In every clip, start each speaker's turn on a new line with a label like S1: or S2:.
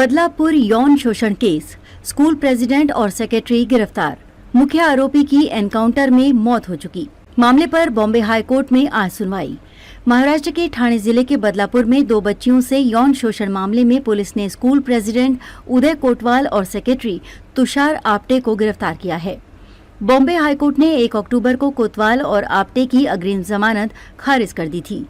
S1: बदलापुर यौन शोषण case, school president और सेक्रेटरी गिरफ्तार। मुख्य आरोपी की एनकाउंटर में मौत हो चुकी। मामले पर बॉम्बे हाई कोर्ट में आज सुनवाई। महाराष्ट्र के ठाणे जिले के बदलापुर में 2 बच्चियों से यौन शोषण मामले में पुलिस ने स्कूल प्रेसिडेंट उदय कोटवाल और सेक्रेटरी तुषार आपटे को गिरफ्तार किया है। बॉम्बे हाई कोर्ट ने 1 अक्टूबर को कोतवाल और आपटे की अग्रिम जमानत खारिज कर दी थी।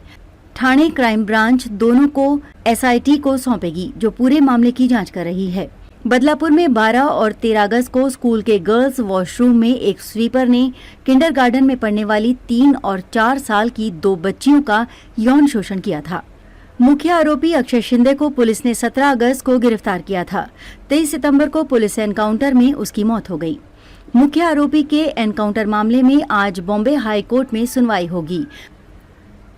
S1: ठाणे क्राइम ब्रांच दोनों को एसआईटी को सौंपेगी, जो पूरे मामले की जांच कर रही है। बदलापुर में 12 और 13 अगस्त को स्कूल के गर्ल्स वॉशरूम में एक स्वीपर ने किंडरगार्टन में पढ़ने वाली 3 और 4 साल की 2 बच्चियों का यौन शोषण किया था। मुख्य आरोपी अक्षय शिंदे को पुलिस ने 17 अगस्त को गिरफ्तार किया था। 23 सितंबर को पुलिस एनकाउंटर में उसकी मौत हो गई। मुख्य आरोपी के एनकाउंटर मामले में आज बॉम्बे हाई कोर्ट में सुनवाई होगी।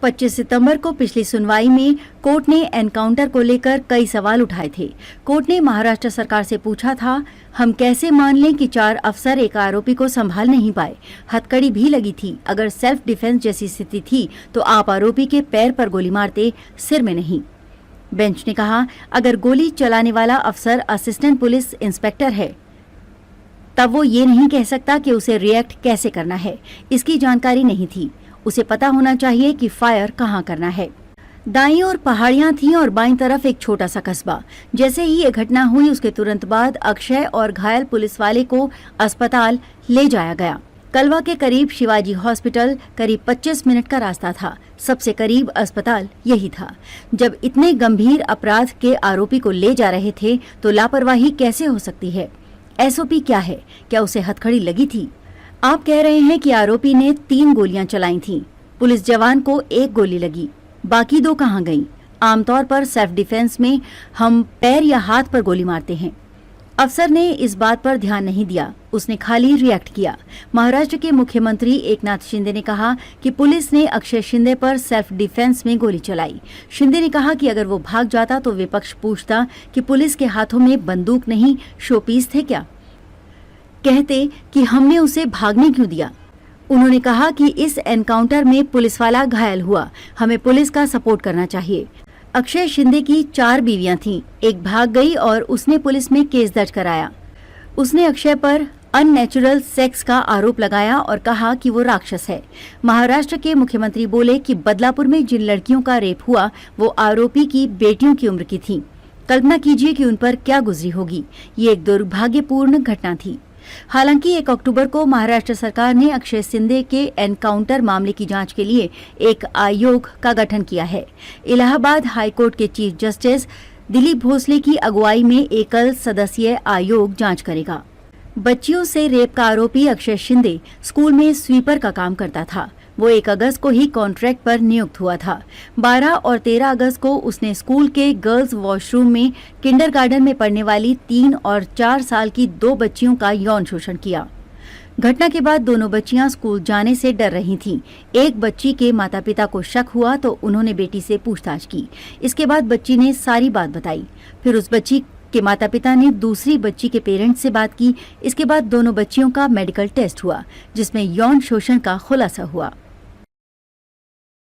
S1: 25 सितंबर को पिछली सुनवाई में कोर्ट ने एनकाउंटर को लेकर कई सवाल उठाए थे। कोर्ट ने महाराष्ट्र सरकार से पूछा था, हम कैसे मान लें कि 4 अफसर एक आरोपी को संभाल नहीं पाए? हथकड़ी भी लगी थी। अगर सेल्फ डिफेंस जैसी स्थिति थी तो आप आरोपी के पैर पर गोली मारते, सिर में नहीं। बेंच ने कहा, अगर गोली चलाने वाला अफसर असिस्टेंट पुलिस इंस्पेक्टर है तब वो ये नहीं कह सकता कि उसे रिएक्ट कैसे करना है। इसकी जानकारी नहीं थी। उसे पता होना चाहिए कि फायर कहाँ करना है। दाईं ओर पहाड़ियां थीं और बाईं तरफ एक छोटा सा कस्बा। जैसे ही ये घटना हुई उसके तुरंत बाद अक्षय और घायल पुलिस वाले को अस्पताल ले जाया गया। कलवा के करीब शिवाजी हॉस्पिटल करीब 25 मिनट का रास्ता था। सबसे करीब अस्पताल यही था। जब इतने गंभीर अपराध के आरोपी को ले जा रहे थे तो लापरवाही कैसे हो सकती है? एसओपी क्या है? क्या उसे हथकड़ी लगी थी? आप कह रहे हैं कि आरोपी ने 3 गोलियां चलाई थीं। पुलिस जवान को 1 गोली लगी, बाकी 2 कहां गईं? आमतौर पर सेल्फ डिफेंस में हम पैर या हाथ पर गोली मारते हैं। अफसर ने इस बात पर ध्यान नहीं दिया, उसने खाली रिएक्ट किया। महाराष्ट्र के मुख्यमंत्री एकनाथ शिंदे ने कहा कि पुलिस ने अक्षय शिंदे पर सेल्फ डिफेंस में गोली चलाई। शिंदे ने कहा कि अगर वो भाग जाता तो विपक्ष पूछता कि पुलिस के हाथों में बंदूक नहीं शोपीस थे क्या? कहते कि हमने उसे भागने क्यों दिया। उन्होंने कहा कि इस एनकाउंटर में पुलिस वाला घायल हुआ, हमें पुलिस का सपोर्ट करना चाहिए। अक्षय शिंदे की 4 बीवियां थीं, एक भाग गई और उसने पुलिस में केस दर्ज कराया। उसने अक्षय पर अननेचुरल सेक्स का आरोप लगाया और कहा कि वो राक्षस है। महाराष्ट्र के मुख्यमंत्री बोले कि बदलापुर में जिन लड़कियों का रेप हुआ वो आरोपी की बेटियों की उम्र की थीं। कल्पना कीजिए कि उन पर क्या गुजरी होगी। ये एक दुर्भाग्यपूर्ण घटना थी। हालांकि 1 अक्टूबर को महाराष्ट्र सरकार ने अक्षय शिंदे के एनकाउंटर मामले की जांच के लिए एक आयोग का गठन किया है। इलाहाबाद हाई कोर्ट के चीफ जस्टिस दिलीप भोसले की अगुवाई में एकल सदस्यीय आयोग जांच करेगा। बच्चियों से रेप का आरोपी अक्षय शिंदे स्कूल में स्वीपर का काम करता था। वो 1 अगस्त को ही कॉन्ट्रैक्ट पर नियुक्त हुआ था। 12 और 13 अगस्त को उसने स्कूल के गर्ल्स वॉशरूम में किंडरगार्टन में पढ़ने वाली 3 और 4 साल की 2 बच्चियों का यौन शोषण किया। घटना के बाद दोनों बच्चियां स्कूल जाने से डर रही थीं। एक बच्ची के माता पिता को शक हुआ तो उन्होंने बेटी से पूछताछ की। इसके बाद बच्ची ने सारी बात बताई। फिर उस बच्ची के माता पिता ने दूसरी बच्ची के पेरेंट्स से बात की। इसके बाद दोनों बच्चियों का मेडिकल टेस्ट हुआ जिसमें यौन शोषण का खुलासा हुआ।